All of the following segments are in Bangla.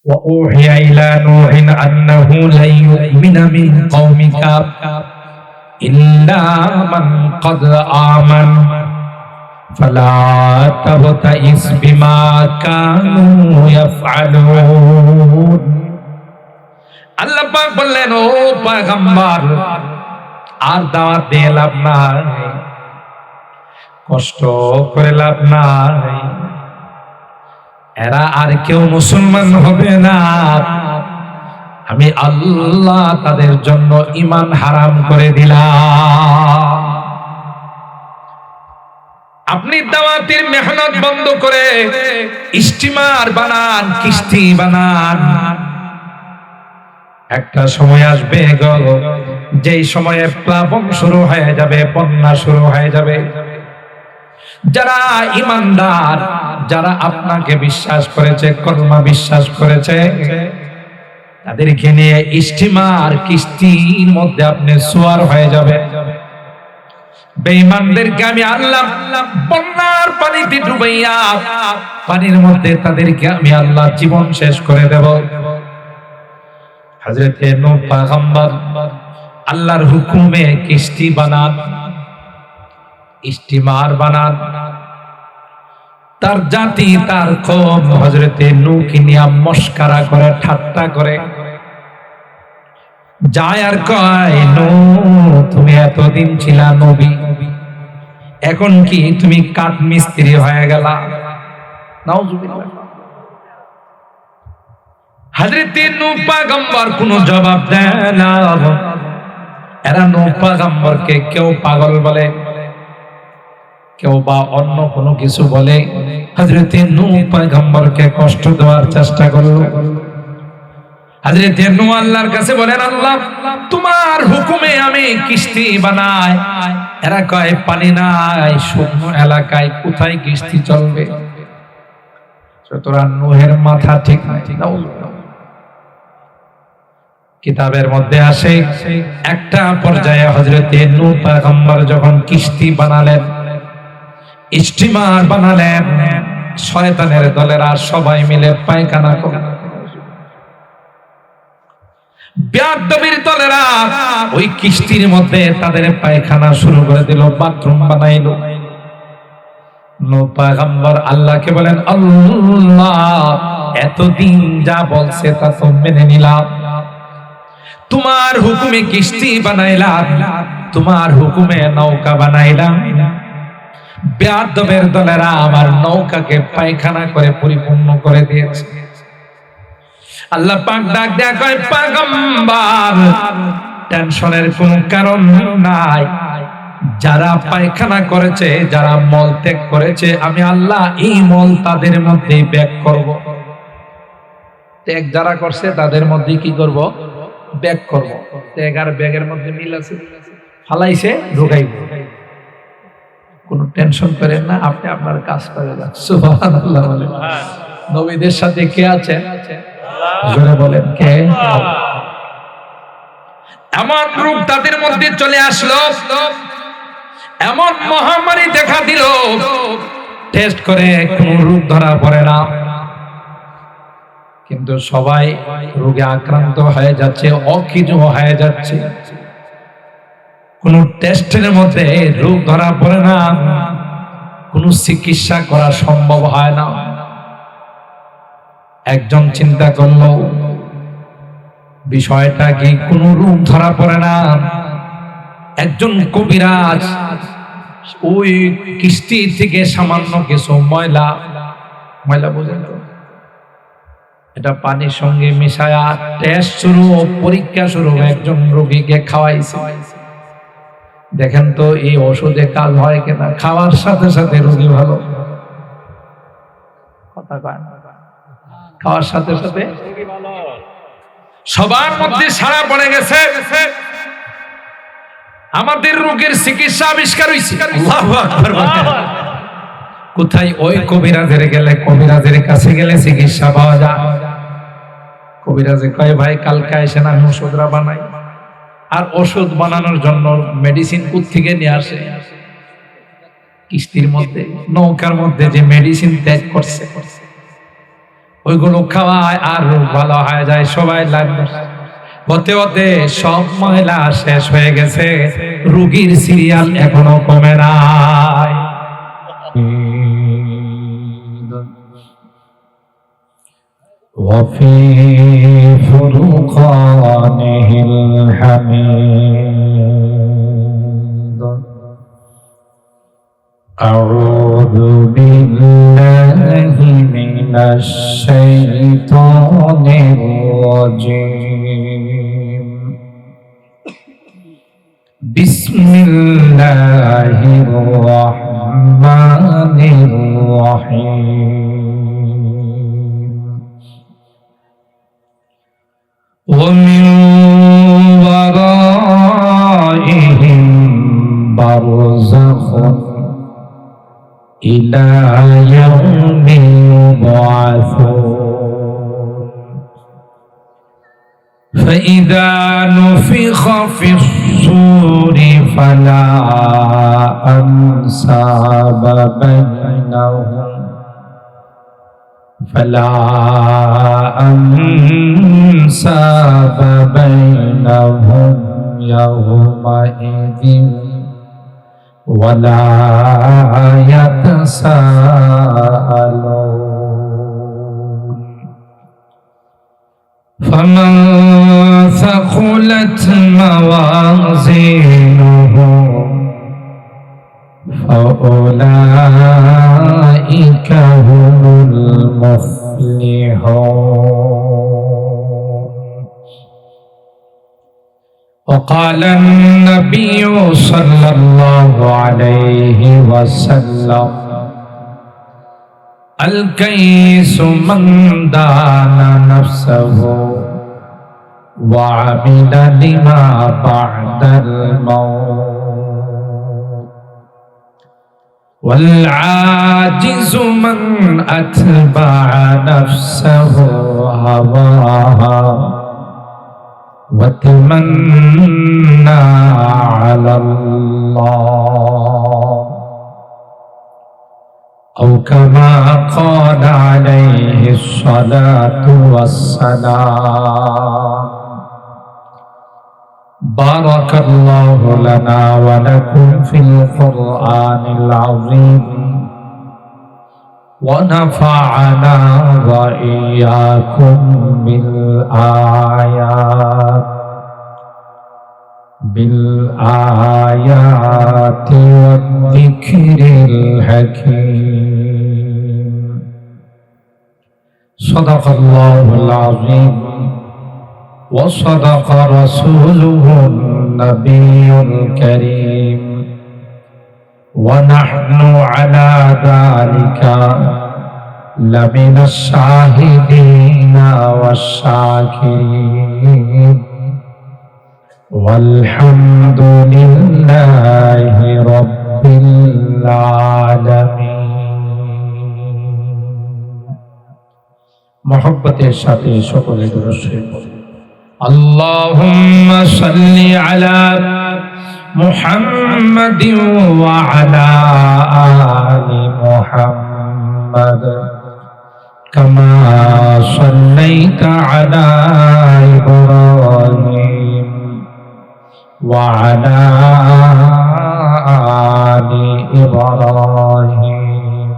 وأوحي إلى نوح أنه لن يؤمن من قومك إلا من قد آمن فلا تبتئس بما كانوا يفعلون আল্লাহ পাক বললেন, ও পয়গম্বর, আর দাওয়াত দিয়ে লাভ নাই, কষ্ট করে লাভ নাই, এরা আর কেউ মুসলমান হবে না। আমি আল্লাহ তাদের জন্য ঈমান হারাম করে দিলাম। আপনি দাওয়াতের মেহনত বন্ধ করে স্টিমার বানান, কিস্তি বানান, একটা সময় আসবে গো যেই সময়ে প্লাবন শুরু হয়ে যাবে, বন্যা শুরু হয়ে যাবে। যারা ঈমানদার, যারা আপনাকে বিশ্বাস করেছে, কলমা বিশ্বাস করেছে, তাদেরকে নিয়ে স্টিমার কিস্তির মধ্যে আপনি সুয়ার হয়ে যাবে। বেঈমানদেরকে আমি আল্লাহ বন্যার পানিতে ডুবাইয়া পানির মধ্যে তাদেরকে আমি আল্লাহ জীবন শেষ করে দেব। হযরতে নূহ পয়গম্বর আল্লাহর হুকুমে কিস্তি বানান, স্টিমার বানান। তার জাতি, তার কওম হযরতে নূহকে নিয়ে মস্করা করে, ঠাট্টা করে, যায় আর কয়, নূহ তুমি এতদিন ছিলা নবী, এখন কি তুমি কাঠ মিস্ত্রি হয়ে গেলা? নাউজুবিল্লাহ। হযরতে নূহ পয়গম্বর কোনো জবাব দেয় না। এরা নূহ পয়গম্বরকে কেউ পাগল বলে, কেউ বা অন্য কোনো কিছু বলে। হযরতে নূহ পয়গম্বরকে কষ্ট দেওয়ার চেষ্টা করল। হযরতে নূহ আল্লাহর কাছে বলেন, আল্লাহ তোমার হুকুমে আমি কিস্তি বানাই। এরা কয় পানি নাই, শুকনো এলাকায় কোথায় কিস্তি চলবে? সুতরাং নূহের মাথা ঠিক নাই। কিতাবের মধ্যে আসে, একটা পর্যায়ে হযরতে নূহ পয়গম্বর যখন কিস্তি বানালেন, স্টিমার বানালেন, শয়তানের দলেরা সবাই মিলে পায়খানা করল। বেয়াদবির দলেরা ওই কিস্তির মধ্যে তাদের পায়খানা শুরু করে দিল, বাথরুম বানাইল। নূহ পয়গম্বর আল্লাহকে বলেন, আল্লাহ এতদিন যা বলছে তা তো মেনে নিলাম, তোমার হুকুমে কিস্তি বানাইলাম, তোমার হুকুমে নৌকা বানাইলাম, বেয়াদবের দলেরা আমার নৌকাকে পায়খানা করে পরিপূর্ণ করে দিয়েছে। আল্লাহ পাক ডাক দেয়া কয়, পয়গম্বর টেনশনের কোনো কারণ নাই, যারা পায়খানা করেছে, যারা মল ত্যাগ করেছে, আমি আল্লাহ এই মল তাদের মধ্যে ব্যাগ করব। ত্যাগ যারা করছে তাদের মধ্যে কি করব? ব্যাগ করব। ত্যাগ আর ব্যাগের মধ্যে মিল আছে, ফালাইছে ঢুকাইব। কোন টেনশন করেন না, আপনি আপনার কাজ করে যান। সুবহানাল্লাহ। বলেন নবীদের সাথে কে আছে? জোরে বলেন কে? এমন রূপ তাদের মধ্যে চলে আসলো, এমন মহামারী দেখা দিল, টেস্ট করে কোন রোগ ধরা পড়ে না, কিন্তু সবাই রোগে আক্রান্ত হয়ে যাচ্ছে, অকিজু হয়ে যাচ্ছে। কোন টেস্টের মধ্যে রোগ ধরা পড়ে না, কোন চিকিৎসা করা সম্ভব হয় না। একজন চিন্তা করলো, বিষয়টা কি কোন রোগ ধরা পড়ে না? একজন কবিরাজ ওই কিস্তি থেকে সামান্য কিছু ময়লা বুঝেন তো, এটা পানির সঙ্গে মিশায়া টেস্ট শুরু, পরীক্ষা শুরু, একজন রোগীকে খাওয়াইছে। দেখেন তো এই ওষুধে কাজ হয় কিনা। খাওয়ার সাথে সাথে রোগী ভালো। কথা কয় না? খাওয়ার সাথে সাথে সবার মধ্যে সাড়া পড়ে গেছে, আমাদের রোগের চিকিৎসা আবিষ্কার হয়েছে। আল্লাহু আকবার। কোথায়? ওই কবিরাজের গেলে, কবিরাজের কাছে গেলে চিকিৎসা পাওয়া যায়। কবিরাজে কয়, ভাই কালকে এসে আমি ওষুধরা বানাই। আর ওষুধ বানানোর জন্য মেডিসিন কোত্থেকে নিয়ে আসে? কিস্তির মধ্যে, নৌকার মধ্যে যে মেডিসিন ত্যাগ করছে, ওইগুলো খাওয়ায় আর রোগ ভালো হয়ে যায়। সবাই লাগবে হতে হতে সব ময়লা শেষ হয়ে গেছে, রোগীর সিরিয়াল এখনো কমে নাই। وفي فرقانه الحميد أعوذ بالله من الشيطان الرجيم بسم الله الرحمن الرحيم ومن ورائهم برزخ إلى يوم يبعثون فإذا نفخ في الصور فلا أنساب بينهم يومئذ ولا يتساءلون فمن ثقلت موازينه فأولئك هم المفلحون وقال النبي صلى الله عليه وسلم الكيس من دان نفسه وعمل لما بعد الموت والعاجز من أتبع نفسه هواها وتمنى على الله أو كما قال عليه الصلاة والسلام بارك الله لنا ولكم في القرآن العظيم ونفعنا وإياكم بالآيات والذكر الحكيم صدق الله العظيم وصدق رسوله النبي الكريم ونحن على ذلك لمن الشاهدين والشاكرين والحمد لله رب العالمين محبت সাথে সকলে দরুদ اللهم صل على محمد وعلى آل محمد كما صليت على إبراهيم وعلى آل إبراهيم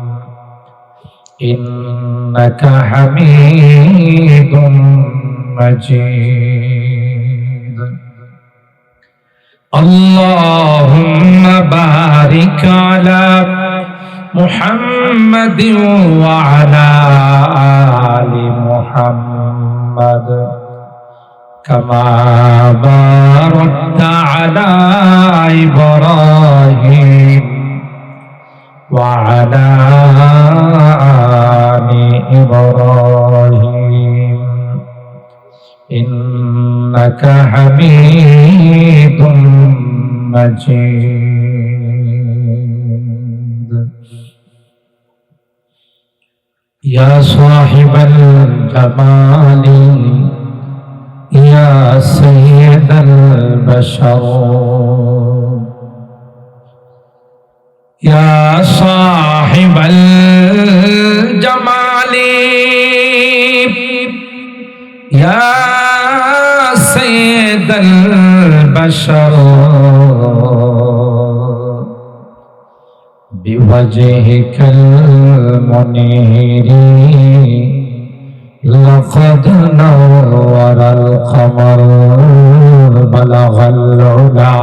إنك حميد مجيد اللهم بارك على محمد وعلى آل محمد كما باركت على إبراهيم وعلى آل إبراهيم إنك حميد مجيد يا صاحب الجمال يا سيد البشر يا صاحب الجمال ইয়া সাইয়্যিদাল বাশার বিওয়াজহিকাল মুনীরি লাকাদ নাওয়ারাল কমর বালাগাল উলা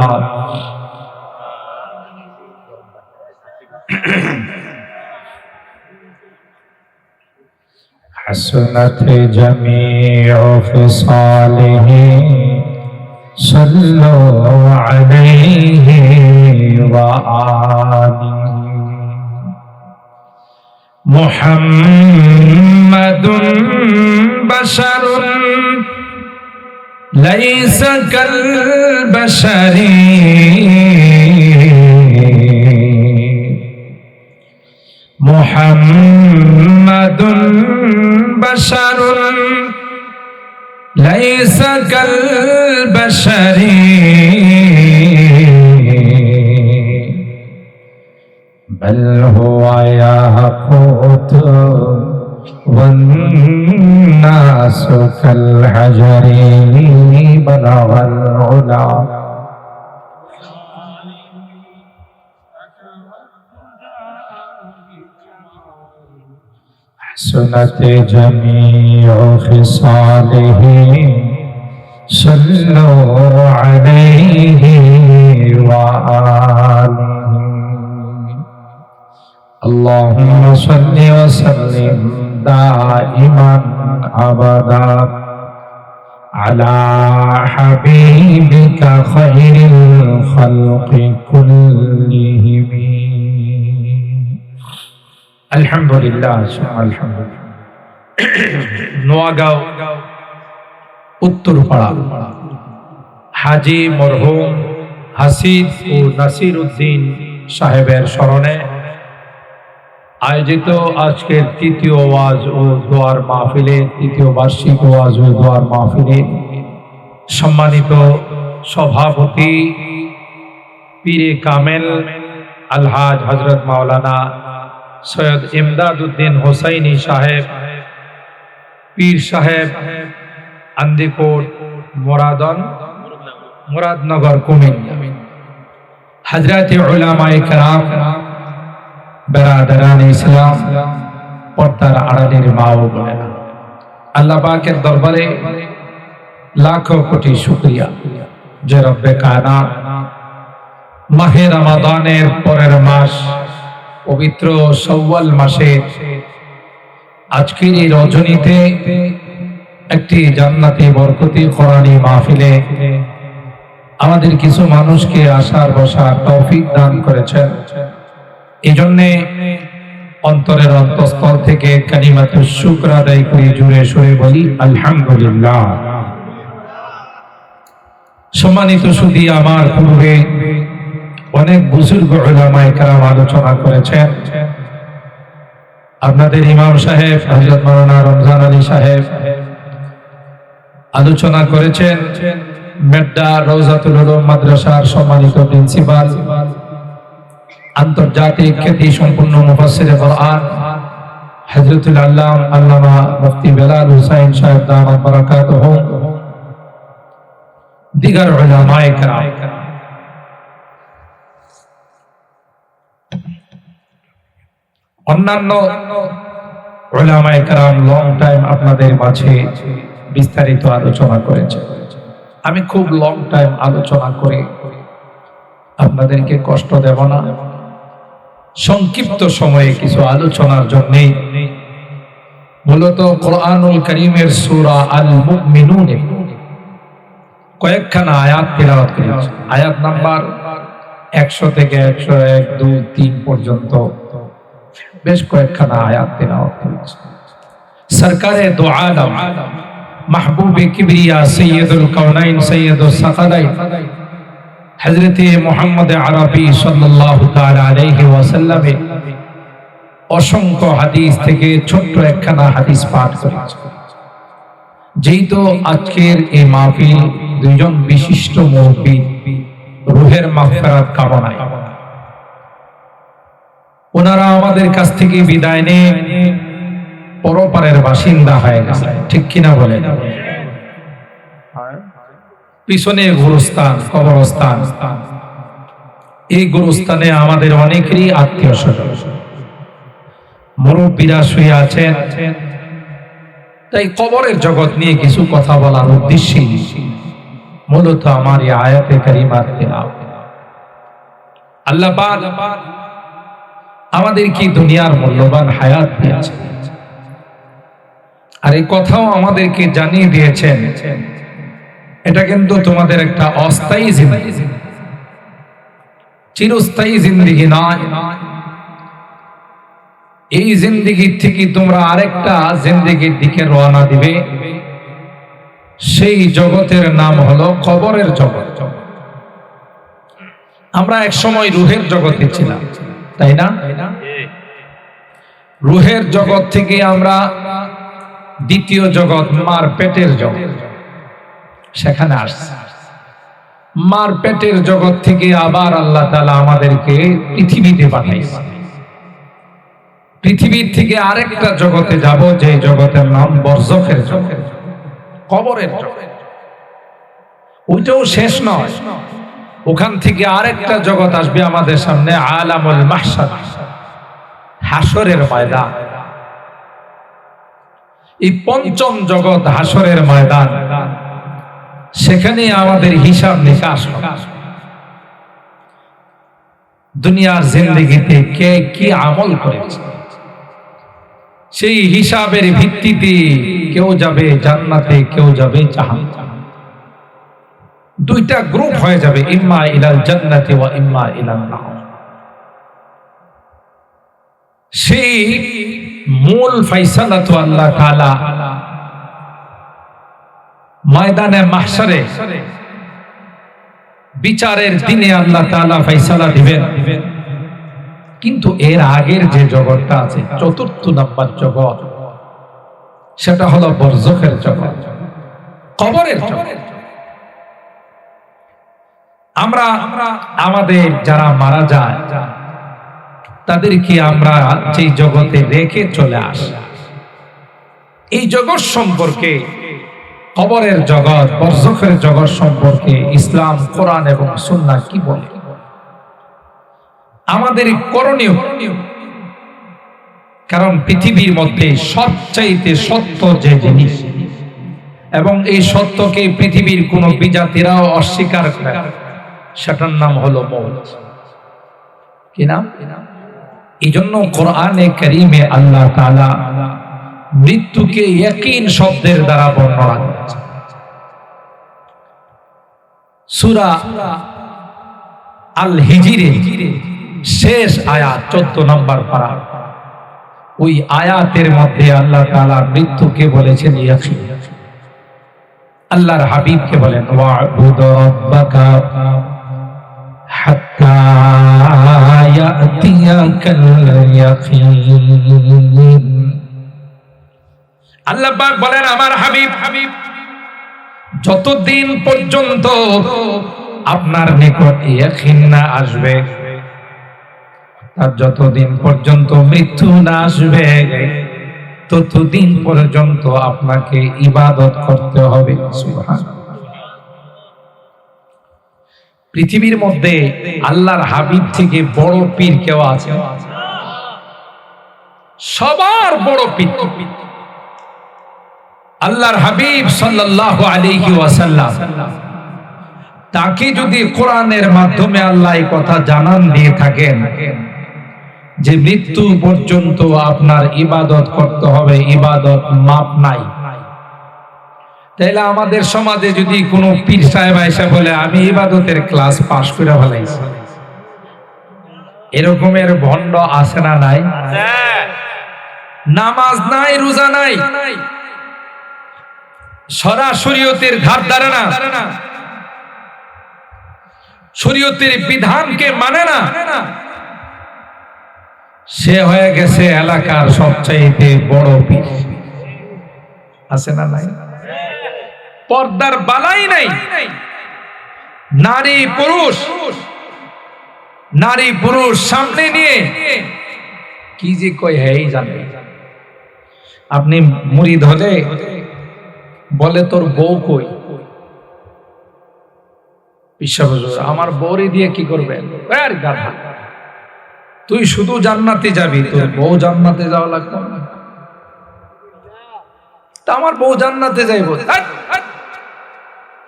حسنت جميع خصاله صلوا عليه وآله محمد بشر ليس كالبشر محمد بشر ليس كالبشر بل هو ياقوت والناس كالحجر بلغ العلا حسنت جميع خصاله صلوا عليه وآله اللهم صل وسلم دائما أبدا على حبيبك خير الخلق كلهم আলহামদুলিল্লাহ আলহামদুলিল্লাহ। নোয়াগাঁও উত্তরপাড়া হাজী মরহুম হাসিব ও নাসির উদ্দিন সাহেবের স্মরণে আয়োজিত আজকের তৃতীয় ওয়াজ ও দোয়ার মাহফিলে, তৃতীয় বার্ষিক ওয়াজ ও দোয়ার মাহফিলে সম্মানিত সভাপতি পীরে কামেল আলহাজ হযরত মাওলানা সৈয়দ ইমদাদ উদ্দিন হোসাইনি সাহেব, পীর সাহেব আন্দিকোট মুরাদনগর কুমিল্লা, হযরতে উলামায়ে কেরাম, বেরাদারান ইসলাম, পর্দার আড়ালের মা ও বোনেরা, আল্লাহ পাকের দরবারে লাখো কোটি শুকরিয়া যে রব্বে কায়নাত মাহে রমাদানের পরের মাস পবিত্র শাওয়াল মাসের আজকের এই রজনীতে একটি জান্নাতি বরকতি কোরআনী মাহফিলে আমাদের কিছু মানুষকে আসার বসার তৌফিক দান করেছেন। এই জন্য অন্তরের অন্তঃস্থল থেকে কালিমাতুশ শুকর আদায় করে জুড়ে সুরে বলি আলহামদুলিল্লাহ। সম্মানিত সুধী, আমার পূর্বে অনেক বুজুর্গ উলামায়ে কেরাম আলোচনা করেছেন। আপনাদের ইমাম সাহেব হযরত মাওলানা রমজান আলী সাহেব আলোচনা করেছেন। মেড্ডা রওজাতুল উলুম মাদ্রাসার সম্মানিত প্রিন্সিপাল, আন্তর্জাতিক খ্যাতি সম্পন্ন মুফাসসিরে কোরআন হযরতুল আল্লামা মুফতি বেলাল হুসাইন সাহেব দামাত বারাকাতুহু, দিগার উলামায়ে কেরাম, অন্যান্য উলামায়ে কেরাম লং টাইম আপনাদের মাঝে বিস্তারিত আলোচনা করেছে। আমি খুব লং টাইম আলোচনা করে আপনাদেরকে কষ্ট দেব না। সংক্ষিপ্ত সময়ে কিছু আলোচনার জন্য মূলত কোরআনুল কারীমের সূরা আল মুমিনুন কয়েকখানা আয়াত তেলাওয়াত করেছি। আয়াত নাম্বার 100 থেকে 101, 2, 3 পর্যন্ত বেশ কয়েকখানা আয়াত তেলাওয়াত করেছি। সরকারে দো আলম মাহবুবে কিবরিয়া সৈয়দুল কাউনাইন সৈয়দুস সাকালাইন হযরতে মুহাম্মদ আরবি সাল্লাল্লাহু তাআলা আলাইহি ওয়াসাল্লামের অসংখ্য হাদিস থেকে ছোট্ট একখানা হাদিস পাঠ করেছি। যেহেতু আজকের এই মাহফিল দুইজন বিশিষ্ট মুফতি রূহের মাগফিরাত কামনায়, ওনারা আমাদের কাছ থেকে বিদায় নিয়ে পরপারের বাসিন্দা হয়ে গেছে, ঠিক কিনা বলেন? পিছনে গোরস্থান, কবরস্থান। এই গোরস্থানে আমাদের অনেকেরই আত্মীয় স্বজন, মুরব্বীরা শুয়ে আছেন। তাই কবরের জগৎ নিয়ে কিছু কথা বলার উদ্দেশ্যে মূলত আমার এই আয়াতে কারিমার তেলাওয়াত। আল্লাহ পাক আমাদের কি দুনিয়ার মূল্যবান হায়াত দিয়েছেন, আর এই কথাও আমাদেরকে জানিয়ে দিয়েছেন এটা কিন্তু তোমাদের একটা অস্থায়ী জিন্দেগি, চিরস্থায়ী জিন্দেগি নয়। এই জিন্দেগি থেকে তোমরা আরেকটা জিন্দেগির দিকে রওনা দিবে, সেই জগতের নাম হলো কবরের জগৎ। আমরা এক সময় রুহের জগতে ছিলাম, তাই না? রুহের জগৎ থেকে আমরা দ্বিতীয় জগৎ, মার পেটের জগৎ, সেখানে আসছে। মার পেটের জগৎ থেকে আবার আল্লাহ তাআলা আমাদেরকে পৃথিবীতে পাঠাইছে। পৃথিবীর থেকে আরেকটা জগতে যাব, যে জগতের নাম বরজখের জগৎ, কবরের জগৎ। ওইটাও শেষ নয়, ওখান থেকে আরেকটা জগৎ আসবে আমাদের সামনে, আলামুল মাহশার, হাসরের ময়দান। এই পঞ্চম জগৎ হাসরের ময়দান, সেখানে আমাদের হিসাব নিকাশ হবে। দুনিয়ার জিন্দেগিতে কে কি আমল করেছে, সেই হিসাবের ভিত্তিতে কেউ যাবে জান্নাতে, কেউ যাবে জাহান্নামে। দুইটা গ্রুপ হয়ে যাবে, ইম্মা ইলাল জান্নাতি ওয়া ইম্মা ইলান নার। সেই মূল ফায়সালা তো আল্লাহ তাআলা ময়দানে মাহশারে বিচারের দিনে আল্লাহ তাআলা ফায়সালা দিবেন। কিন্তু এর আগের যে জগৎটা আছে, চতুর্থ নাম্বার জগৎ, সেটা হলো বরজখের জগৎ, কবরের জগৎ। আমরা আমাদের যারা মারা যায় তাদেরকে আমরা যে জগতে রেখে চলে আসি, এই জগৎ সম্পর্কে, কবরের জগৎ, বরজখের জগৎ সম্পর্কে ইসলাম, কোরআন এবং সুন্নাহ কি বলে, আমাদের করণীয়। কারণ পৃথিবীর মধ্যে সবচাইতে সত্য যে জিনিস, এবং এই সত্যকে পৃথিবীর কোন বিজাতিরাও অস্বীকার করে, সেটার নাম হলো মওত। কি নাম? এই জন্য কোরআনে কারীমে আল্লাহ তাআলা মৃত্যুকে ইয়াকিন শব্দের দ্বারা বর্ণনা করেছেন। সূরা আল হিজরে শেষ আয়াত 14 নম্বর পারা, ওই আয়াতের মধ্যে আল্লাহ তাআলা মৃত্যুকে বলেছেন ইয়াকিন। আল্লাহর হাবিবকে বলেন ওয়া'বুদ রাব্বাকা হাত্তা ইয়াতিয়াকাল ইয়াকিন। আল্লাহ পাক বলেন আমার হাবিব যতদিন পর্যন্ত আপনার নিকট ইয়াকিন না আসবে, আর যতদিন পর্যন্ত মৃত্যু না আসবে, ততদিন পর্যন্ত আপনাকে ইবাদত করতে হবে। সুবহানাল্লাহ। পৃথিবীর মধ্যে আল্লাহর হাবিব থেকে বড় পীর কেউ আছে? সবার বড় পীর আল্লাহর হাবিব সাল্লাল্লাহু আলাইহি ওয়াসাল্লাম। তাকে যদি কোরআনের মাধ্যমে আল্লাহ এই কথা জানান দিয়ে থাকেন যে মৃত্যু পর্যন্ত আপনার ইবাদত করতে হবে, ইবাদত মাপ নাই, তাহলে আমাদের সমাজে যদি কোনো পীর সাহেব এসে বলে আমি ইবাদতের ক্লাস পাশ করে ফেলাইছি, এরকমের ভণ্ড আছে না নাই? নামাজ নাই, রোজা নাই, শরীয়তের ধার ধারে না, শরীয়তের বিধানকে মানে না, সে হয়ে গেছে এলাকার সবচাইতে বড় পীর। আছে না নাই? পর্দার বালাই নাই। নারী পুরুষ সামনে নিয়ে কি যে কয় হ্যাঁ জানে। আপনি মুরিদ হলে বলে তোর বউ কই, বিশ্বাস হুজুর আমার বউরে দিয়ে কি করবেন? আরে গাধা, তুই শুধু জান্নাতে যাবি, তোর বউ জান্নাতে যাওয়া লাগবে না। তা আমার বউ জান্নাতে যাইব,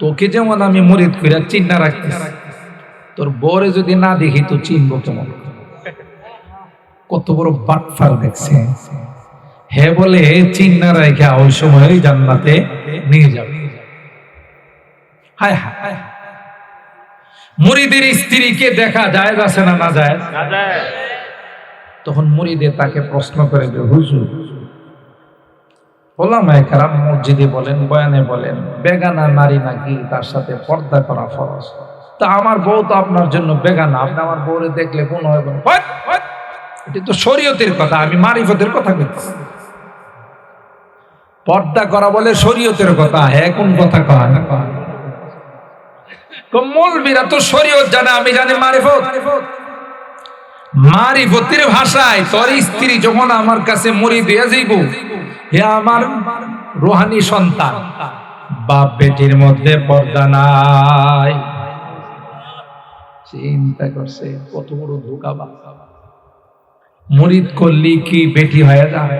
তোকে যেমন আমি মুরিদ কইরা চিন্না রাখতেছি, তোর বউরে যদি না দেখি তো চিনবো কেমন? কত বড় বাটফার দেখছে। হে বলে চিন্না রাখা ওই সময় জান্নাতে নিয়ে যাবে। হায় হায়, মুরিদের স্ত্রীকে দেখা যায় আছে না না যায়? তখন মুরিদে তাকে প্রশ্ন করে, হুজুর ওলামায়ে কেরাম মসজিদে বলেন, বয়ানে বলেন, বেগানা নারী নাকি তার সাথে পর্দা করা ফরজ। তা আমার বউ তো আপনার জন্য বেগানা, আপনি আমার বউরে দেখলে কোন হবে? এটা তো শরীয়তের কথা, আমি মারিফতের কথা বলছি। পর্দা করা বলে শরীয়তের কথা, হ্যাঁ কোন কথা কয় না? মৌলবীরা তো শরীয়ত জানে, আমি জানি মারিফত। মারিফতের ভাষায় তোর স্ত্রী যখন আমার কাছে মুরিদ হইয়া যাইব, হে আমার রুহানি সন্তান, বাপ বেটির মধ্যে পর্দা নাই। চিন্তা করছে কত বড় ধোঁকাবাজ। মুরিদ করলি কি বেটি হয়ে যায়?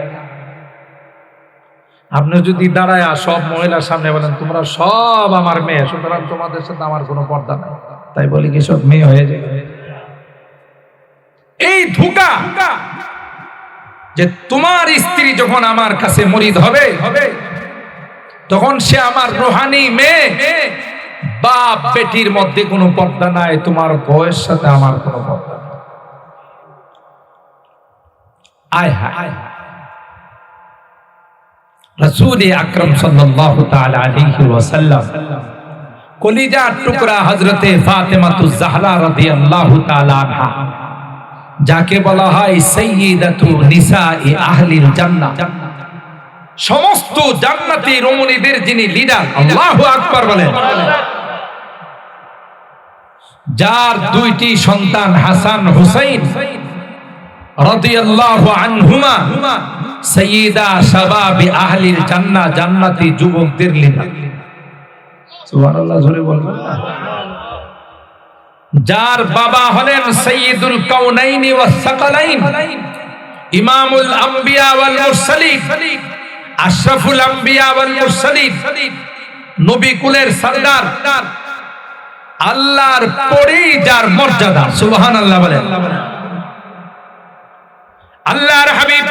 আপনি যদি দাঁড়ায় সব মহিলার সামনে বলেন তোমরা সব আমার মেয়ে, সুতরাং তোমাদের সাথে আমার কোনো পর্দা নাই, তাই বলি কি সব মেয়ে হয়ে যায়? এই ধোঁকা যে তোমার স্ত্রী যখন আমার কাছে মুরিদ হবে তখন সে আমার রুহানি মেয়ে, বাপ বেটির মধ্যে কোনো পর্দা নাই, তোমার বউয়ের সাথে আমার কোনো পর্দা নাই। আয় হায়, রাসূল আকরাম সাল্লাল্লাহু তাআলা আলাইহি ওয়াসাল্লাম কলিজার টুকরা হযরতে ফাতেমাতুজ জাহরা রাদিয়াল্লাহু তাআলা আনহা, যাকে বলা হয় সাইয়্যিদাতু নিসাই আহলিল জান্নাহ, সমস্ত জান্নাতি রমণীদের যিনি লিডার, আল্লাহু আকবার বলেন, যার দুইটি সন্তান হাসান হুসাইন রাদিয়াল্লাহু আনহুমা সাইয়্যিদা শাবাবি আহলিল জান্নাহ, জান্নাতি যুবকদের লিডার। সুবহানাল্লাহ, জোরে বলবেন না? যার বাবা হলেন সাইয়্যিদুল কাউনাইনি ওয়াস সাকালাইন, ইমামুল আম্বিয়া ওয়াল মুরসালিন, আশরাফুল আম্বিয়া ওয়াল মুরসালিন, নবী কুলের সরদার, আল্লাহর পরেই যার মর্যাদা, সুবহানাল্লাহ বলেন। আল্লাহর হাবিব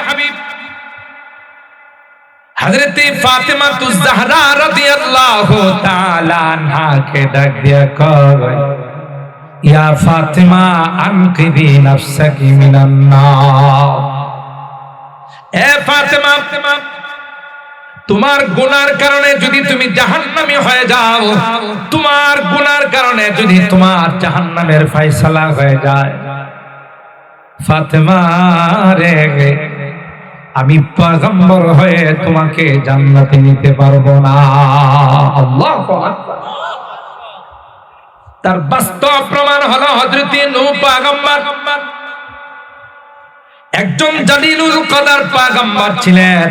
হযরত ফাতেমাতুজ জাহরা রাদিয়াল্লাহু তাআলা আনহাকে ডাক দিয়া কয়, ইয়া ফাতেমা আনকিদি নাফসাকি মিনান নার। এ ফাতেমা, তোমার গুনার কারণে যদি তুমি জাহান্নামী হয়ে যাও, তোমার গুনার কারণে যদি তোমার জাহান্নামের ফয়সালা হয়ে যায়, ফাতেমা রে, আমি পয়গম্বর হয়ে তোমাকে জান্নাতে নিতে পারবো না। আল্লাহু আকবার। তার বাস্তব প্রমাণ হলো হযরত নূহ পয়গম্বর, একজন জালিলুল কদর পয়গম্বর ছিলেন,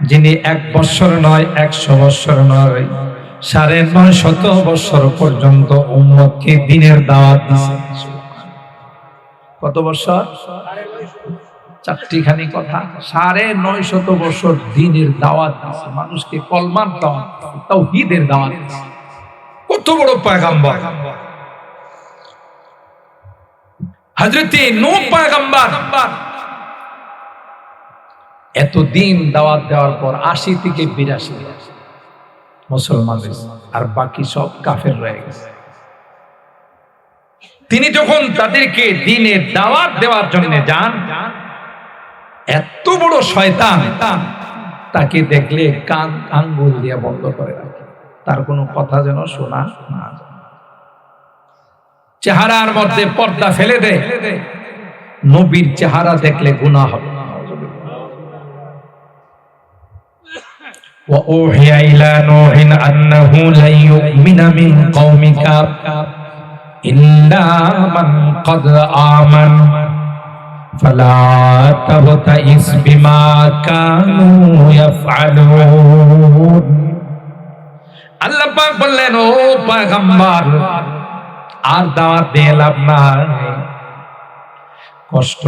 যিনি 1 বছর নয়, 100 বছর নয়, 950 বছর পর্যন্ত উম্মতকে দ্বীনের দাওয়াত দিয়েছেন। কত বছর? 4টি কথা। 950 বছর দ্বীনের দাওয়াত দিয়েছে, মানুষকে কলমার দাওয়াত, তাওহীদের দাওয়াত দিয়েছে। কত বড় পয়গম্বর হযরত নূহ পয়গম্বর। এত দিন দাওয়াত দেওয়ার পর 80 থেকে 82 মুসলমান, আর বাকি সব কাফের রয়ে গেছে। তিনি যখন তাদেরকে দ্বীনের দাওয়াত দেওয়ার জন্য যান, এত বড় শয়তান তাকে দেখলে কান আঙ্গুল দিয়ে বন্ধ করে রাখে, তার কোনো কথা যেন শোনা না যায়। চেহারার মধ্যে পর্দা ফেলে দেয়, নবীর চেহারা দেখলে গুনাহ হবে। وَأُوحِيَ إِلَى نُوحٍ أَنَّهُ لَن يُؤْمِنَ مِن قَوْمِكَ إِلَّا مَن قَدْ آمَنَ فَلَا تَبْتَئِسْ بِمَا كَانُوا يَفْعَلُونَ। আল্লাহ পাক বললেন, ও পয়গম্বর, আর দাওয়াত দিয়ে লাভ নাই, কষ্ট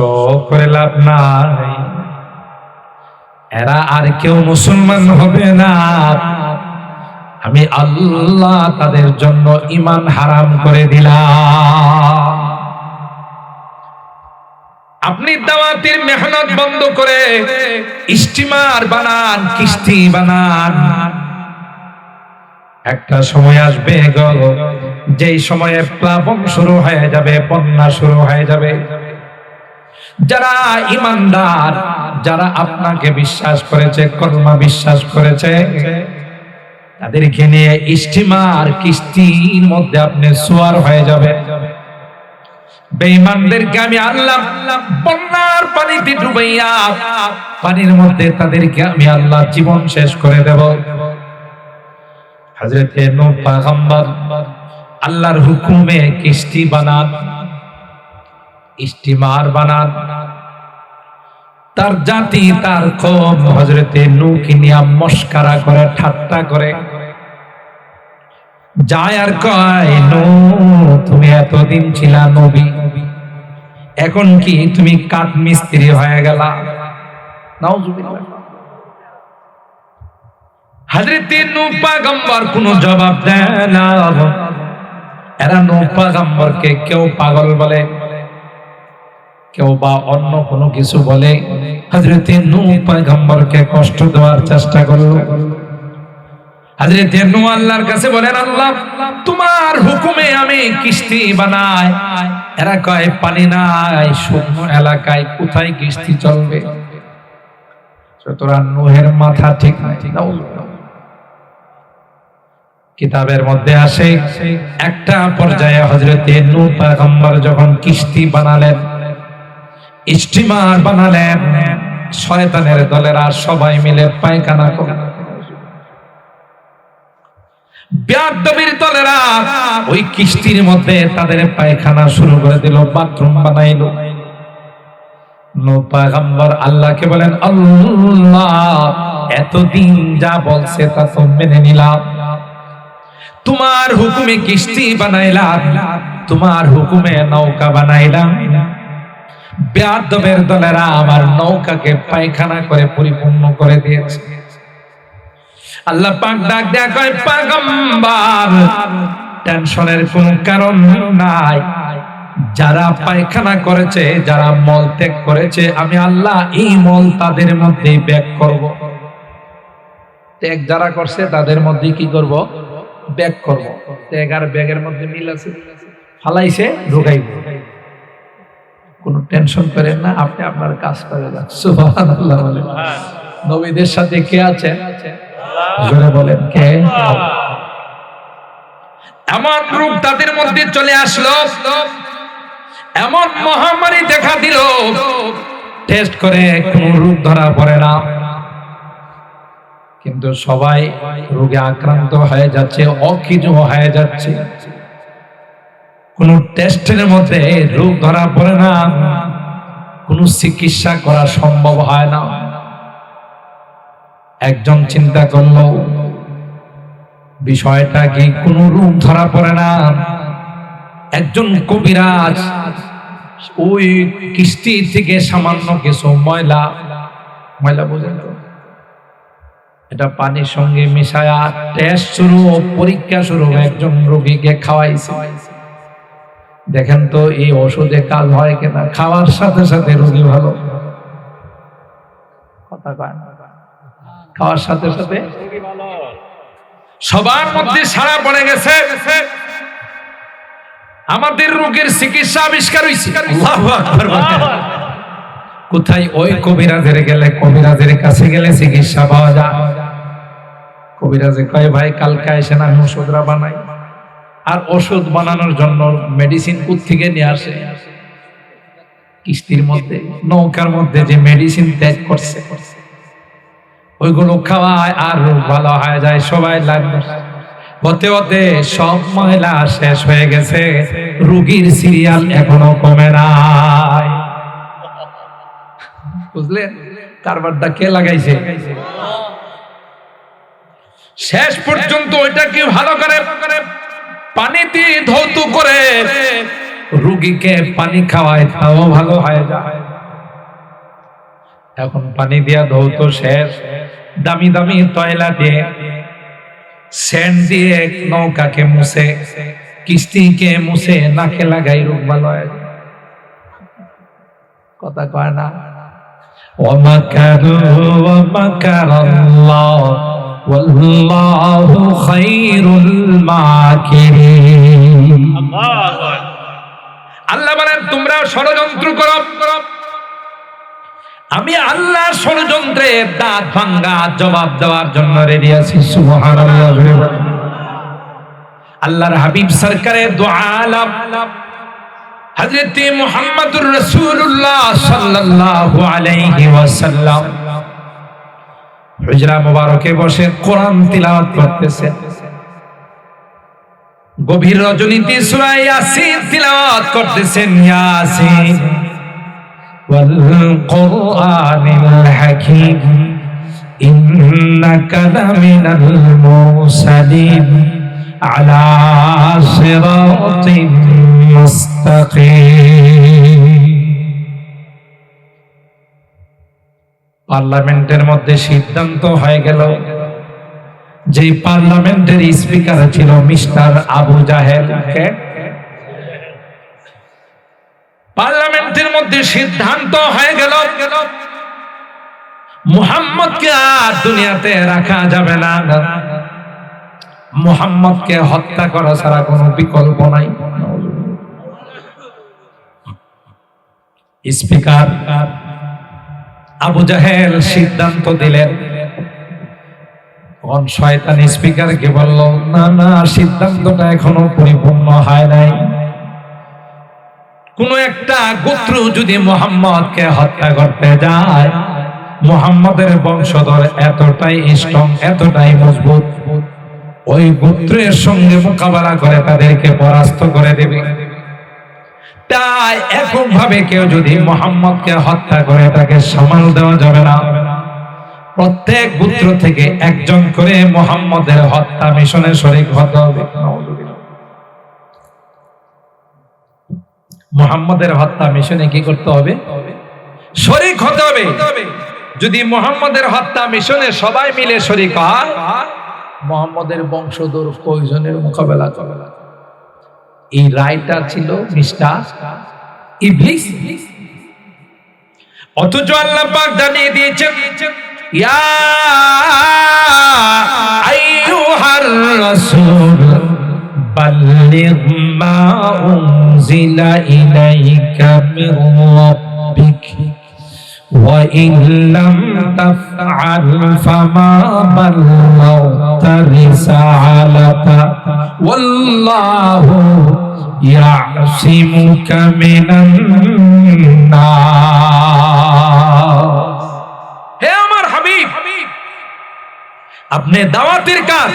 করে লাভ নাই, এরা আর কেউ মুসলমান হবে না, আমি আল্লাহ তাদের জন্য ঈমান হারাম করে দিলাম। আপনি দাওয়াতের মেহনত বন্ধ করে স্টিমার বানান, কিস্তি বানান, একটা সময় আসবে গো যেই সময়ে প্লাবন শুরু হয়ে যাবে, বন্যা শুরু হয়ে যাবে। যারা ঈমানদার, যারা আপনাকে বিশ্বাস করেছে, কলমা বিশ্বাস করেছে, তাদেরকে নিয়ে স্টিমার কিস্তির মধ্যে আপনি সোয়ার হয়ে যাবে। বেঈমানদেরকে আমি আল্লাহ বন্যার পানিতে ডুবাইয়া পানির মধ্যে তাদেরকে আমি আল্লাহ জীবন শেষ করে দেব। হযরত নূহ পয়গম্বর আল্লাহর হুকুমে কিস্তি বানান, স্টিমার বানান। তার জাতি, তার কওম হযরত নূহকে নিয়ে মস্করা করে, ঠাট্টা করে, যায় আর কয়, নূহ তুমি এতদিন ছিলা নবী, এখন কি তুমি কাঠ মিস্ত্রি হয়ে গেলা? নাউজুবিল্লাহ। হযরত নূহ পয়গম্বর কোনো জবাব দেয় না। এরা নূহ পয়গম্বরকে কেউ পাগল বলে, কেউ বা অন্য কোনো কিছু বলে। হযরত নূহ পয়গম্বরকে কষ্ট দেওয়ার চেষ্টা করলো। হযরত নূহ আল্লাহর কাছে বলেন, আল্লাহ তোমার হুকুমে আমি কিস্তি বানাই। এরা কয় পানি নাই, শূন্য এলাকায় কোথায় কিস্তি চলবে? সুতরাং নূহের মাথা ঠিক নাই। কিতাবের মধ্যে আসে, একটা পর্যায়ে হযরত নূহ পয়গম্বর যখন কিস্তি বানালেন, স্টিমার বানালেন, শয়তানের দলেরা সবাই মিলে পায়খানা করে, বেয়াদবির দলেরা ওই কিস্তির মধ্যে তাদের পায়খানা শুরু করে দিল, বাথরুম বানাইলো। নূহ পয়গম্বর আল্লাহকে বলেন, আল্লাহ এতদিন যা বলছে তা তো মেনে নিলাম, তোমার হুকুমে কিস্তি বানাইলাম, তোমার হুকুমে নৌকা বানাইলাম, বেয়াদবের দলেরা আমার নৌকাকে পায়খানা করে পরিপূর্ণ করে দিয়েছে। আল্লাহ পাক ডাক দেয়া কয়, পয়গম্বর টেনশনের কোনো কারণ নাই, যারা পায়খানা করেছে, যারা মল ত্যাগ করেছে, আমি আল্লাহ এই মল তাদের মধ্যে ব্যাগ করব। ত্যাগ যারা করছে তাদের মধ্যে কি করব? ব্যাগ করব। ত্যাগ আর ব্যাগের মধ্যে মিল আছে, ফালাইছে ঢুকাইব। কোনো টেনশন করেন না, আপনি আপনার কাজ করে যান। সুবহানাল্লাহ বলেন। নবীদের সাথে কে আছে? জোরে বলেন কে? এমন রূপ তাদের মধ্যে চলে আসলো, এমন মহামারী দেখা দিল, টেস্ট করে কোন রোগ ধরা পড়ে না, কিন্তু সবাই রোগে আক্রান্ত হয়ে যাচ্ছে, অকিজু হয়ে যাচ্ছে। কোন টেস্টের মধ্যে রোগ ধরা পড়ে না, কোন চিকিৎসা করা সম্ভব হয় না। একজন চিন্তা করলো, বিষয়টা কি কোন রোগ ধরা পড়ে না? একজন কবিরাজ ওই কিস্তি থেকে সামান্য কিছু ময়লা বোঝেন তো, এটা পানির সঙ্গে মিশায়া টেস্ট শুরু, পরীক্ষা শুরু, একজন রোগীকে খাওয়াইছে। দেখেন তো এই ওষুধে কাজ হয় কিনা। খাওয়ার সাথে সাথে রোগী ভালো। কথা কয় না? খাওয়ার সাথে সাথে সবার মধ্যে সাড়া পড়ে গেছে, আমাদের রোগের চিকিৎসা আবিষ্কার হয়েছে। আল্লাহু আকবার। কোথায়? ওই কবিরাজের গেলে, কবিরাজের কাছে গেলে চিকিৎসা পাওয়া যায়। কবিরাজে কয়, ভাই কালকে আসেন, আমি ওষুধরা বানাই। আর ওষুধ বানানোর জন্য মেডিসিন কোত্থেকে নিয়ে আসে? কিস্তির মধ্যে, নৌকার মধ্যে যে মেডিসিন ত্যাগ করছে, ওইগুলো খাওয়ায় আর রোগ ভালো হয়ে যায়। সবাই লাগবে হতে হতে সব মহিলা শেষ হয়ে গেছে, রোগীর সিরিয়াল এখনো কমে নাই। বুঝলেন কারবারটা কে লাগাইছে? শেষ পর্যন্ত ওইটাকে ভালো করে পানিতে ধৌত করে রোগীকে পানি খাওয়ায়, তাও ভালো হয়ে যায়। এখন পানি দিয়া ধৌত শেষ, দামি দামি তয়লা দিয়ে সেন্ট দিয়ে নৌকাকে মুছে, কিস্তিকে মুছে নাকে লাগাই রোগ ভালো হয়। কথা কয় না? ওয়ামাকারু ওয়ামাকারাল্লাহ ওয়াল্লাহু খায়রুল মাকিরিন। আল্লাহ বলেন তোমরা ষড়যন্ত্র করো, আমি আল্লাহ ষড়যন্ত্রে দাঁত ভাঙ্গা জবাব দেওয়ার জন্য রেডি আছি। সুবহানাল্লাহ। আল্লাহর হাবিব সরকারে দু আলম হযরত মুহাম্মদুর রাসূলুল্লাহ সাল্লাল্লাহু আলাইহি ওয়াসাল্লাম হুজরা মুবারকে বসে কোরআন তিলাওয়াত করতেছেন। গভীর রজনীতে সূরা ইয়াসিন তিলাওয়াত করতেছেন। ইয়াসিন ওয়াল কুরআনিল হাকীম ইন্নাকা লামিনাল মুরসালিন আলা সিরাতিন মুস্তাকিম। পার্লামেন্টের মধ্যে সিদ্ধান্ত হয়ে গেল, যে পার্লামেন্টের স্পিকার ছিল মিস্টার আবু জাহেল, পার্লামেন্টের মধ্যে সিদ্ধান্ত হয়ে গেল মুহাম্মদকে আর দুনিয়াতে রাখা যাবে না, মুহাম্মদকে হত্যা করা ছাড়া কোনো বিকল্প নাই। স্পিকার আবু জাহেল সিদ্ধান্ত দিলেন। কোন শয়তান স্পিকারকে বলল, না না, সিদ্ধান্তটা এখনো পরিপূর্ণ হয় নাই। কোন একটা গোত্র যদি মুহাম্মদকে হত্যা করতে যায়, মুহাম্মদের বংশধর এতটাই স্ট্রং, এতটাই মজবুত, ওই গোত্রের সঙ্গে মোকাবেলা করে তাদেরকে পরাস্ত করে দেবে। তাই এককভাবে কেউ যদি মুহাম্মদকে হত্যা করে তাকে সামাল দেওয়া যাবে না। প্রত্যেক গোত্র থেকে একজন করে মুহাম্মদের হত্যা মিশনে শরীক হতে হবে। মুহাম্মদের হত্যা মিশনে কি করতে হবে? শরীক হতে হবে। যদি মুহাম্মদের হত্যা মিশনে সবাই মিলে শরীক হয়, মুহাম্মদের বংশধর কয়জনের মোকাবেলা করবে? এই রায়টা ছিল মিস্টার ইবলিস। অথচ আল্লাহ পাক জানিয়ে দিয়েছেন, ইয়া আইয়ুহার রাসূল বাল্লিগ মা উনজিলা ইলাইকা মির রাব্বিক ওয়া ইন লাম তাফআল ফামা বাল্লাগতা রিসালাতা ওয়াল্লাহু ইয়াসিমুকা মিনান নাস। হে আমার হাবিব, আপনি দাওয়াতের কাজ,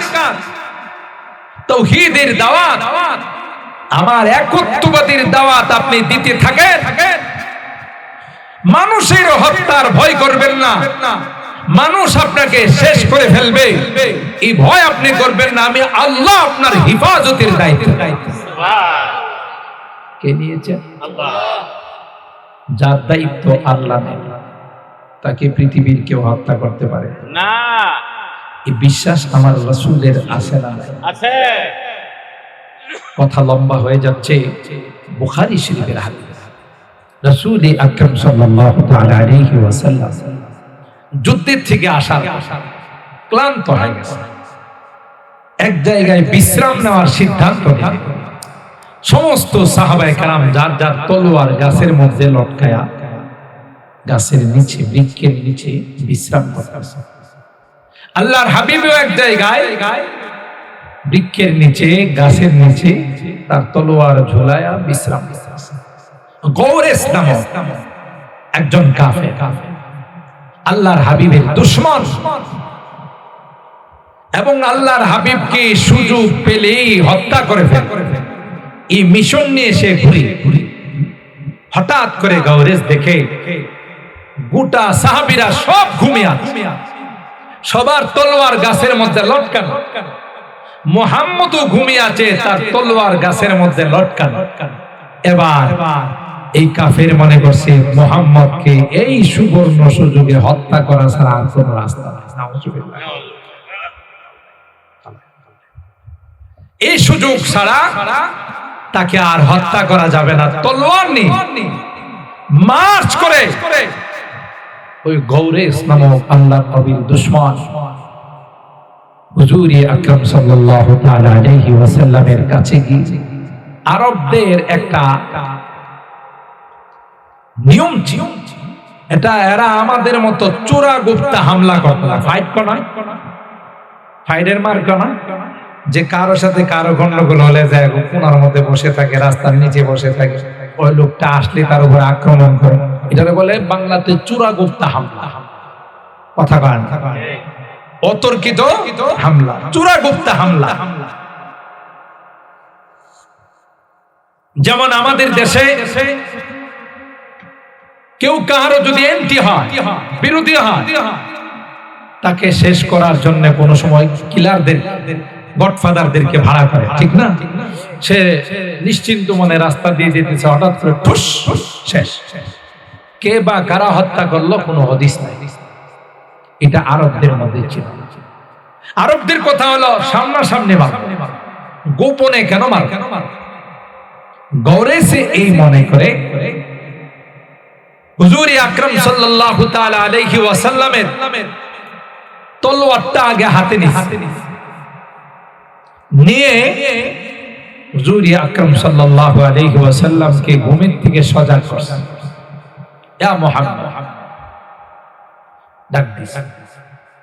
তাওহীদের দাওয়াত, আমার একত্ববাদের দাওয়াত আপনি দিতে থাকেন। মানুষের হত্যার ভয় করবেন না, মানুষ আপনাকে শেষ করে ফেলবে এই ভয় আপনি করবেন না। আমি আল্লাহ আপনার হিফাজতের দায়িত্ব। কে নিয়েছেন? আল্লাহ। যার দায়িত্ব আল্লাহ নেন, তাকে পৃথিবীর কেউ হত্যা করতে পারে না। এই বিশ্বাস আমার রাসূলের আছে না? আছে। কথা লম্বা হয়ে যাচ্ছে। বুখারী শরীফের হাদিস, রাসূল আকরাম সাল্লাল্লাহু তাআলা আলাইহি ওয়াসাল্লাম যুদ্ধের থেকে আসার ক্লান্ত হয়ে গেছে, এক জায়গায় বিশ্রাম নেওয়ার সিদ্ধান্ত নিলেন। সমস্ত সাহাবায়ে কেরাম যার যার তলোয়ার গাছের মধ্যে লটকায়া গাছের নিচে, বৃক্ষের নিচে বিশ্রাম করতেছে। আল্লাহর হাবিবও এক জায়গায় বৃক্ষের নিচে, গাছের নিচে তার তলোয়ার ঝুলায়া বিশ্রাম করতেছে। গৌরেস নামক একজন কাফের, আল্লাহর হাবিবের দুশমন, এবং আল্লাহর হাবিবকে সুযোগ পেলেই হত্যা করে ফেলে। এই মিশন নিয়ে সে ঘুরি, হঠাৎ করে গৌরেস দেখে গোটা সাহাবীরা সব ঘুমিয়ে আছে, সবার তলোয়ার গাছের মধ্যে লটকানো, মুহাম্মদও ঘুমিয়ে আছে, তার তলোয়ার গাছের মধ্যে লটকানো। এবার এই কাফের মনে করছে মুহাম্মদকে এই সুবর্ণ সুযোগে হত্যা করা ছাড়া আর কোনো রাস্তা নাই। নাউজুবিল্লাহ। এই সুযোগ ছাড়া তাকে আর হত্যা করা যাবে না। তলোয়ার নিয়ে মার্চ করে ওই গৌরেস নামক আল্লাহর নবীর দুশমন হুজুর আকরাম সাল্লাল্লাহু তাআলা আলাইহি ওয়াসাল্লামের কাছে গিয়ে আরবদের একটা নিয়ম ছিল, এটা এরা আমাদের মতো চোরা গুপ্তা হামলা করত না, ফাইট করা, ফাইটের মার করা, যে কারো সাথে কারো গন্ডগোল হলে যায় কোনার মধ্যে বসে থাকে, রাস্তার নিচে বসে থাকে, ওই লোকটা আসলে তার উপর আক্রমণ করে। এটাকে বলে বাংলাতে চোরা গুপ্তা হামলা। কথা কান, অতর্কিত হামলা, চোরা গুপ্তা হামলা। যেমন আমাদের দেশে কেউ কারো যদি এন্টি হয়, বিরোধী হয়, তাকে শেষ করার জন্য কোন সময় কিলারদের, গডফাদারদেরকে ভাড়া করে, ঠিক না? সে নিশ্চিন্ত মনে রাস্তা দিয়ে যেতেছে, হঠাৎ করে ঠুস শেষ। কে বা কারা হত্যা করলো কোনো হদিস নাই। এটা আরবদের মধ্যে ছিল। আরবদের কথা হলো সামনাসামনি মার, গোপনে কেন মার? গৌরেসে এই মনে করে হুজুর আকরাম সাল্লাল্লাহু তাআলা আলাইহি ওয়াসাল্লামের তলোয়ারটা আগে হাতে নিয়ে হুজুর আকরাম সাল্লাল্লাহু আলাইহি ওয়াসাল্লামকে ঘুমের থেকে সজাগ করলেন। ইয়া মুহাম্মদ, ডাক দিলেন।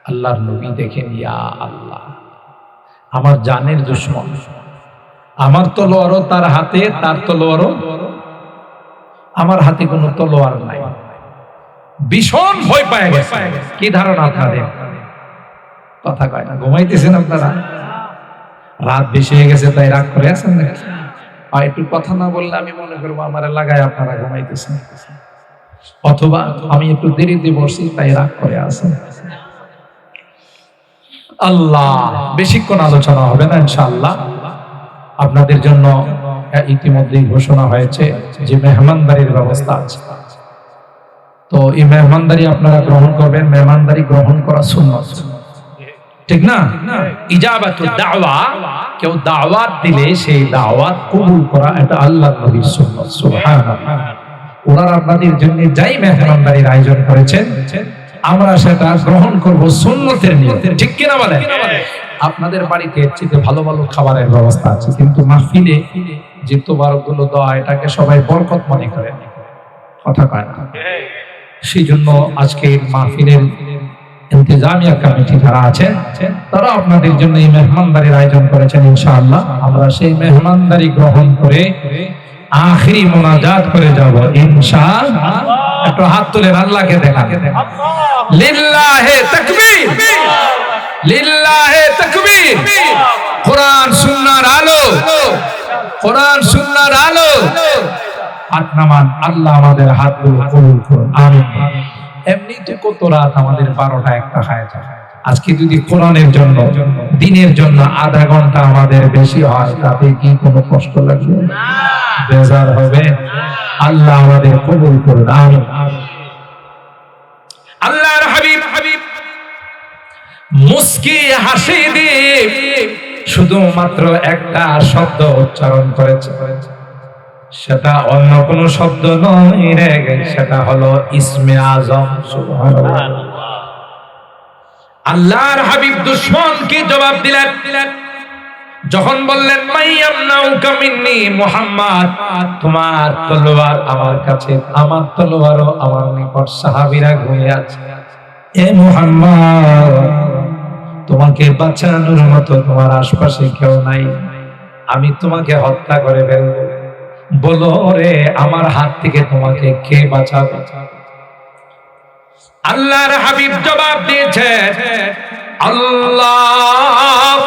আল্লাহর নবী দেখেন, ইয়া আল্লাহ, আমার জানের দুশমন, আমার তলোয়ারও তার হাতে, তার তলোয়ারও আমার হাতে, কোনো তলোয়ার নাই। ভীষণ ভয় পেয়ে গেছে। কি ধারণা আপনাদের? কথা কয় না, ঘুমাইতেছেন আপনারা? রাত বেশি হয়ে গেছে তাই রাগ করে আছেন নাকি? আর একটু কথা না বললে আমি মনে করবো আমার লাগায় আপনারা ঘুমাইতেছেন, অথবা আমি একটু দেরিতে বসছি তাই রাগ করে আছেন। আল্লাহ, বেশিক্ষণ আলোচনা হবে না ইনশাআল্লাহ। আপনাদের জন্য ইতিমধ্যেই ঘোষণা হয়েছে যে মেহমানদারির ব্যবস্থা আছে। তো এই মেহমানদারি আপনারা গ্রহণ করবেন। মেহমানদারি গ্রহণ করা সুন্নাত, ঠিক না? ইজাবাতুদ দাওয়া, কেউ দাওয়াত দিলে সেই দাওয়াত কবুল করা, এটা আল্লাহর নবীর সুন্নাত। সুবহানাল্লাহ। ওনারা আপনাদের জন্য যাই মেহমানদারির আয়োজন করেছেন, আমরা সেটা গ্রহণ করব সুন্নতের নিয়তে, ঠিক কি না বলেন? আপনাদের বাড়িতে এর চেয়ে ভালো ভালো খাবারের ব্যবস্থা আছে, কিন্তু মাহফিলে যে তোবারকগুলো দেওয়া, এটাকে সবাই বরকত মনে করে, কথা কয় না। সেই জন্য আজকে মাহফিলের ইন্তেজামিয়া কমিটি যারা আছেন, তারা আপনাদের জন্য এই মেহমানদারির আয়োজন করেছেন। ইনশাআল্লাহ আমরা সেই মেহমানদারি গ্রহণ করে আখিরি মোনাজাত করে যাব ইনশাআল্লাহ। একটু হাত তুলেন, আল্লাহকে দেখান। লিল্লাহে তাকবীর, লিল্লাহে তাকবীর। কোরআন সুন্নাহর আলো, কোরআন সুন্নাহর আলো। হাত নামান, আল্লাহ আমাদের হাতগুলো কবুল করুন, আমিন। এমনিতে কত রাত আমাদের 12টা 1টা হয়ে যায়। আজকে যদি কোরআনের জন্য, দিনের জন্য আধা ঘন্টা আমাদের বেশি হয়, তাতে কি কোনো কষ্ট লাগবে? বেজার হবে? আল্লাহ আমাদের কবুল করুন, আমিন। আল্লাহর হাবিব মুস্কি হাসি দিয়ে শুধুমাত্র একটা শব্দ উচ্চারণ করেছে, সেটা অন্য কোন শব্দ নয় রে, সেটা হলো ইসমে আজম। সুবহানাল্লাহ। আল্লাহর হাবিব দুশমনকে জবাব দিলেন যখন বললেন, মাইয়ামনাউকা মিন্নি মুহাম্মদ, তোমার তলোয়ার আমার কাছে, আমার তলোয়ারও আমার নিকট, সাহাবীরা ঘুমিয়ে আছে। এ মুহাম্মদ, তোমাকে বাঁচানোর মতো তোমার আশপাশে কেউ নাই, আমি তোমাকে হত্যা করে ফেলবো। বলো রে, আমার হাত থেকে তোমাকে কে বাঁচাবে? আল্লাহর হাবিব জবাব দিয়েছে, আল্লাহ।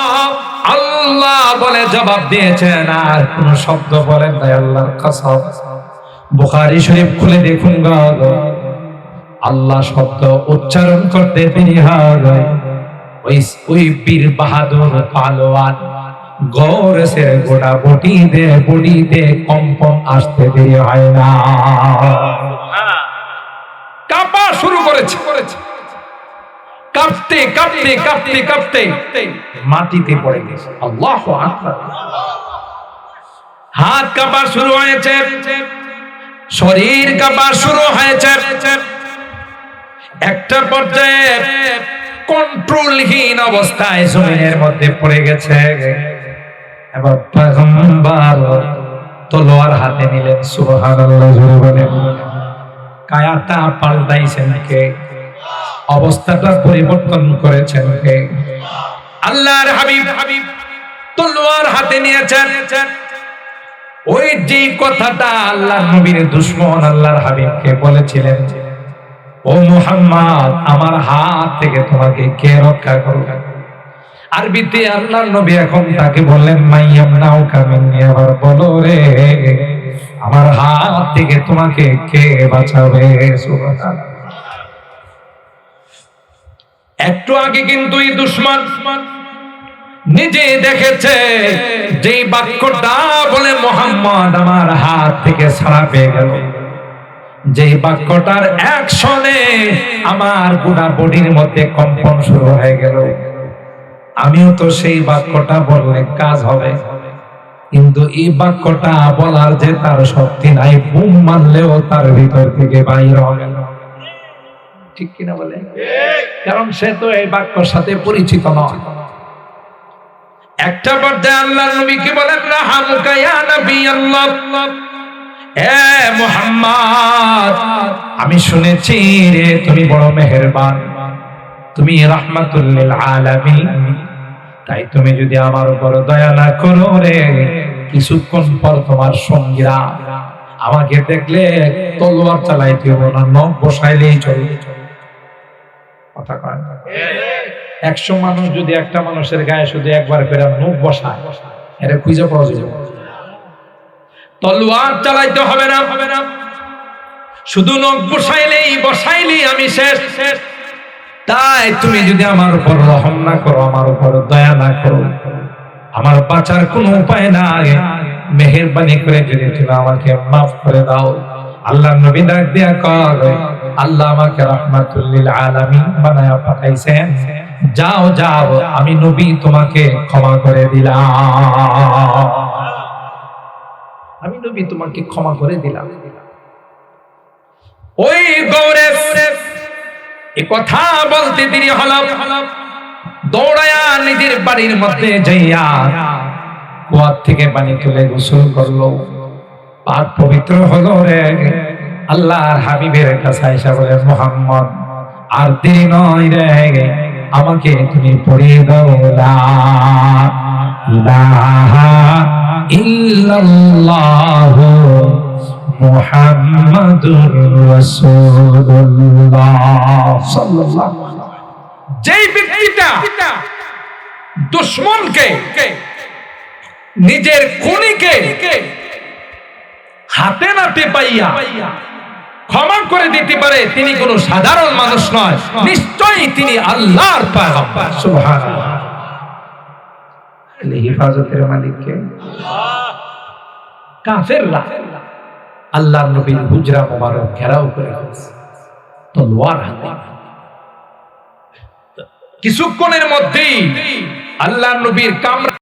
আল্লাহ বলে জবাব দিয়েছেন, আর কোন শব্দ বলেন নাই। আল্লাহর কসম, বুখারী শরীফ খুলে দেখুন গো, আল্লাহ শব্দ উচ্চারণ করতে দেরি হয়, ওই বীর বাহাদুর পালোয়ান গৌরসের গোটা বডিতে কম্পন আসতে দেরি হয় না, কাঁপা শুরু করেছে, কাঁপতে কাঁপতে কাঁপতে কাঁপতে মাটিতে পড়ে গেছে। আল্লাহু আকবার। হাত কাঁপা শুরু হয়েছে, শরীর কাঁপা শুরু হয়েছে, একটা পর্যায়ে কন্ট্রোলহীন অবস্থায় জমিনের মধ্যে পড়ে গেছে। এবার পয়গম্বর তলোয়ার হাতে নিলেন। সুবহানাল্লাহ জোরে বলেন। কায়াটা পাল্টাইছেন কে? অবস্থাটা পরিবর্তন করেছেন কে? আল্লাহর হাবিব তলোয়ার হাতে নিয়েছেন। ওই যে কথাটা আল্লাহর নবীর দুশমন আল্লাহর হাবিবকে বলেছিলেন, ও মুহাম্মদ, আমার হাত থেকে তোমাকে কে রক্ষা করবে? আরবিতে আল্লাহর নবী এখন তাকে বললেন, মাইয়ামনাউ কামিন্নি, আবার বলো রে, আমার হাত থেকে তোমাকে কে বাঁচাবে? সুবহানাল্লাহ। একটু আগে কিন্তু এই দুশমন নিজে দেখেছে যে বাক্যটা বলে মুহাম্মদ আমার হাত থেকে ছাড়া পেয়ে গেল, যে বাক্যটার অ্যাকশনে আমার গোটা বডির মধ্যে কম্পন শুরু হয়ে গেল, আমিও তো সেই বাক্যটা বললে কাজ হবে, কিন্তু এই বাক্যটা বলার যে তার শক্তি নাই, বুম মারলেও তার ভিতর থেকে বাইর হবে না। ঠিক কিনা বলে? কারণ সে তো এই বাক্যের সাথে পরিচিত নয়। একটা পর্যায়ে আল্লাহর নবীকে বলেন, রাহামুকা ইয়া নবী আল্লাহ, এ মুহাম্মদ, আমি শুনেছি রে তুমি বড় মেহেরবান, তুমি রাহমাতুল লিল আলামিন, তাই তুমি যদি আমার উপর দয়া না করো রে, কিছুক্ষণ পর তোমার সঙ্গীরা আমাকে দেখলে তলোয়ার চালাইতে হবে না, নখ বসাইলেই চলবে। কথা কয় না? 100 মানুষ যদি একটা মানুষের গায়ে শুধু একবার করে নখ বসায়, এটা খুঁজে পাওয়া যাবে? তলোয়ার চালাইতে হবে না, শুধু নখ বসাইলেই আমি শেষ। তাই তুমি যদি আমার উপর রহম না করো, আমার উপর দয়া না করো, আমার বাঁচার কোনো উপায় নাই, মেহেরবানি করে যদি তুমি আমাকে মাফ করে দাও। আল্লাহর নবী ডাক দিয়া কয়, আল্লাহ আমাকে রাহমাতুল লিল আলামিন বানায়া পাঠাইছেন, যাও যাও, আমি নবী তোমাকে ক্ষমা করে দিলাম, আমি নবী তোমাকে ক্ষমা করে দিলাম। ওই গৌরেশ এই কথা বলতে দেরি হলো, দৌড়ায়া নিজের বাড়ির মধ্যে যাইয়া কুয়া থেকে পানি তুলে গোসল করলো, পাক পবিত্র হলো রে। আল্লাহর হাবিবের কাছে আয়েশা বলে, মুহাম্মদ, আর দেরি নয় রে, আমাকে তুমি পড়িয়ে দাও লা ইলাহা ইল্লাল্লাহু মুহাম্মাদুর রাসূলুল্লাহ সাল্লাল্লাহু আলাইহি ওয়াসাল্লাম। যেই ব্যক্তিটা দুশমনকে, নিজের খুনিকে হাতে নাতে পাইয়া ক্ষমা করে দিতে পারে, তিনি কোনো সাধারণ মানুষ নয়, নিশ্চয়ই তিনি আল্লাহর পয়গম্বর। সুবহানাল্লাহ। হেফাজতের মালিক কে? আল্লাহ। কাফেররা আল্লাহর নবীর হুজরা মোবারক ঘেরাও করে ফেলেছে তলোয়ার হাতে। কিছুক্ষণের মধ্যেই আল্লাহর নবীর কামরা